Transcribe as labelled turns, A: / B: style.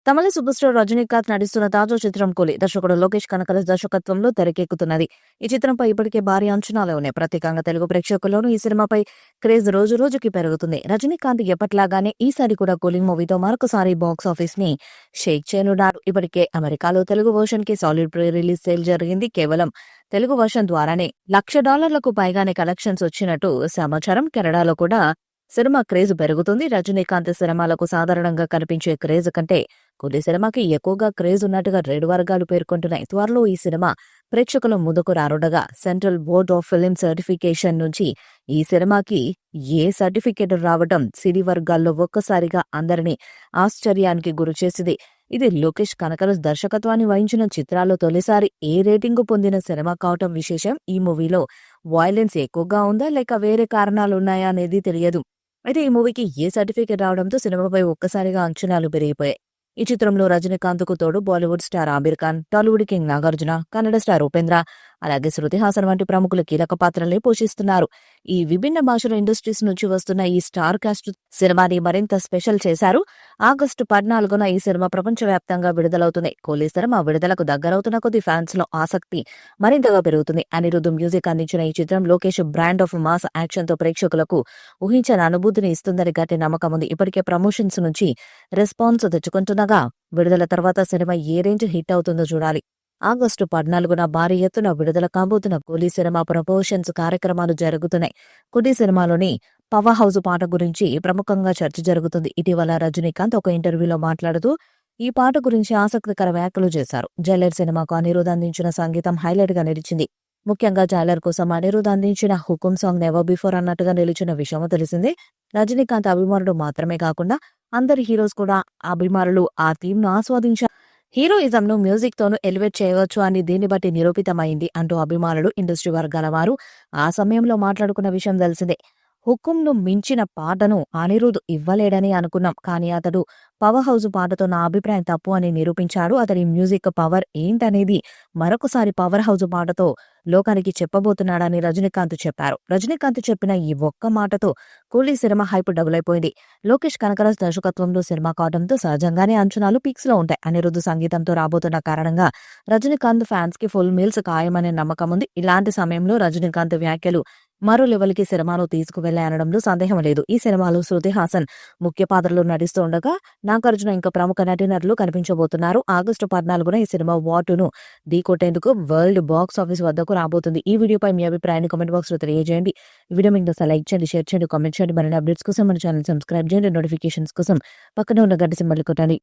A: తమిళ super star Rajinikanth నటిస్తున్న తాజా చిత్రం కూలీ దర్శకుడు లోకేష్ కనకరాజ్ దర్శకత్వంలో తెరకెక్కుతున్నది. ఈ చిత్రంపై ఇప్పటికే భారీ అంచనాలే ఉన్నాయి. ప్రత్యేకంగా తెలుగు ప్రేక్షకుల్లోనూ ఈ సినిమాపై క్రేజ్ రోజు రోజుకి పెరుగుతుంది. రజనీకాంత్ ఎప్పట్లాగానే ఈసారి కూడా కూలీ మూవీతో మరొకసారి బాక్స్ ఆఫీస్ ని షేక్ చేయనున్నారు. ఇప్పటికే అమెరికాలో తెలుగు వర్షన్ కి సాలిడ్ ప్రీ రిలీజ్ సేల్ జరిగింది. కేవలం తెలుగు వర్షన్ ద్వారానే $1,00,000 పైగానే కలెక్షన్స్ వచ్చినట్టు సమాచారం. కెనడాలో కూడా సినిమా క్రేజ్ పెరుగుతుంది. రజనీకాంత్ సినిమాలకు సాధారణంగా కనిపించే క్రేజ్ కంటే కూలీ సినిమాకి ఎక్కువగా క్రేజ్ ఉన్నట్టుగా 2 వర్గాలు పేర్కొంటున్నాయి. త్వరలో ఈ సినిమా ప్రేక్షకుల ముందుకు రానుండగా central board of film certification నుంచి ఈ సినిమాకి ఏ సర్టిఫికేట్ రావడం సినీ వర్గాల్లో ఒక్కసారిగా అందరినీ ఆశ్చర్యానికి గురిచేసింది. ఇది లోకేష్ కనకరాజ్ దర్శకత్వాన్ని వహించిన చిత్రాల్లో తొలిసారి ఏ రేటింగు పొందిన సినిమా కావటం విశేషం. ఈ మూవీలో వైలెన్స్ ఎక్కువగా ఉందా లేక వేరే కారణాలున్నాయా అనేది తెలియదు. అయితే ఈ మూవీకి ఏ సర్టిఫికేట్ రావడంతో సినిమాపై ఒక్కసారిగా అంచనాలు పెరిగిపోయాయి. ఈ చిత్రంలో రజనీకాంత్ కు తోడు Bollywood star Aamir Khan, Tollywood king Nagarjuna, Kannada star Upendra, అలాగే శృతి హాసన్ వంటి ప్రముఖులు కీలక పాత్రలే పోషిస్తున్నారు. ఈ విభిన్న భాషల ఇండస్ట్రీస్ నుంచి వస్తున్న ఈ స్టార్ కాస్ట్ సినిమాని మరింత స్పెషల్ చేశారు. ఆగస్టు 14న ఈ సినిమా ప్రపంచవ్యాప్తంగా విడుదలవుతుంది. కూలీ సినిమా విడుదలకు దగ్గరవుతున్న కొద్ది ఫ్యాన్స్ లో ఆసక్తి మరింతగా పెరుగుతుంది. అనిరుద్ధ్ మ్యూజిక్ అందించిన ఈ చిత్రం Lokesh brand of mass action తో ప్రేక్షకులకు ఊహించని అనుభూతిని ఇస్తుందని గట్టి నమ్మకం ఉంది. ఇప్పటికే ప్రమోషన్స్ నుంచి రెస్పాన్స్ తెచ్చుకుంటుండగా విడుదల తర్వాత సినిమా ఏ రేంజ్ హిట్ అవుతుందో చూడాలి. ఆగస్టు 14న భారీ ఎత్తున విడుదల కాబోతున్న కూలీ సినిమా ప్రమోషన్స్ కార్యక్రమాలు జరుగుతున్నాయి. కూలీ సినిమాలోని పవర్ హౌస్ పాట గురించి ప్రముఖంగా చర్చ జరుగుతుంది. ఇటీవల రజనీకాంత్ ఒక ఇంటర్వ్యూలో మాట్లాడుతూ ఈ పాట గురించి ఆసక్తికర వ్యాఖ్యలు చేశారు. జైలర్ సినిమాకు అనిరుద్ధ్ అందించిన సంగీతం హైలైట్ గా నిలిచింది. ముఖ్యంగా జైలర్ కోసం అనిరుద్ధ్ అందించిన హుకుం సాంగ్ నెవర్ బిఫోర్ అన్నట్టుగా నిలిచిన విషయం తెలిసిందే. రజనీకాంత్ అభిమానులు మాత్రమే కాకుండా అందరి హీరోస్ కూడా అభిమానులు ఆ థీమ్ ను ఆస్వాదించారు. హీరోయిజం ను మ్యూజిక్ తోనూ ఎలివేట్ చేయవచ్చు అని దీన్ని బట్టి నిరూపితమైంది అంటూ అభిమానులు, ఇండస్ట్రీ వర్గాల వారు ఆ సమయంలో మాట్లాడుకున్న విషయం తెలిసిందే. హుకుంను మించిన పాటను అనిరుద్ధ్ ఇవ్వలేడని అనుకున్నాం, కానీ అతడు పవర్ హౌస్ పాటతో నా అభిప్రాయం తప్పు అని నిరూపించాడు. అతడి మ్యూజిక్ పవర్ ఏంటనేది మరొకసారి పవర్ హౌస్ పాటతో లోకానికి చెప్పబోతున్నాడని రజనీకాంత్ చెప్పారు. రజనీకాంత్ చెప్పిన ఈ ఒక్క మాటతో కూలీ సినిమా హైప్ డబుల్ అయిపోయింది. లోకేష్ కనకరాజ్ దర్శకత్వంలో సినిమా కావడంతో సహజంగానే అంచనాలు పీక్స్ లో ఉంటాయి. అనిరుద్ధ్ సంగీతంతో రాబోతున్న కారణంగా రజనీకాంత్ ఫ్యాన్స్ కి ఫుల్ మీల్స్ ఖాయమనే నమ్మకం ఉంది. ఇలాంటి సమయంలో రజనీకాంత్ వ్యాఖ్యలు మరో లెవెల్ కి సినిమాను తీసుకువెళ్లాయనడంలో సందేహం లేదు. ఈ సినిమాలో శృతి హాసన్ ముఖ్య పాత్రలో నటిస్తూ ఉండగా నాగార్జున ఇంకా ప్రముఖ నటీనటులు కనిపించబోతున్నారు. ఆగస్టు 14న ఈ సినిమా వాటును ఢీకొట్టేందుకు వరల్డ్ బాక్స్ ఆఫీస్ వద్దకు రాబోతుంది. ఈ వీడియోపై మీ అభిప్రాయాన్ని కామెంట్ బాక్స్ లో తెలియజేయండి. ఈ వీడియో మీకు లైక్ చేయండి, షేర్ చేయండి, కామెంట్ చేయండి. మరిన్ని అప్డేట్స్ కోసం మన ఛానల్ సబ్స్క్రైబ్ చేయండి. నోటిఫికేషన్స్ కోసం పక్కన ఉన్న గంట సింబల్ కొట్టండి.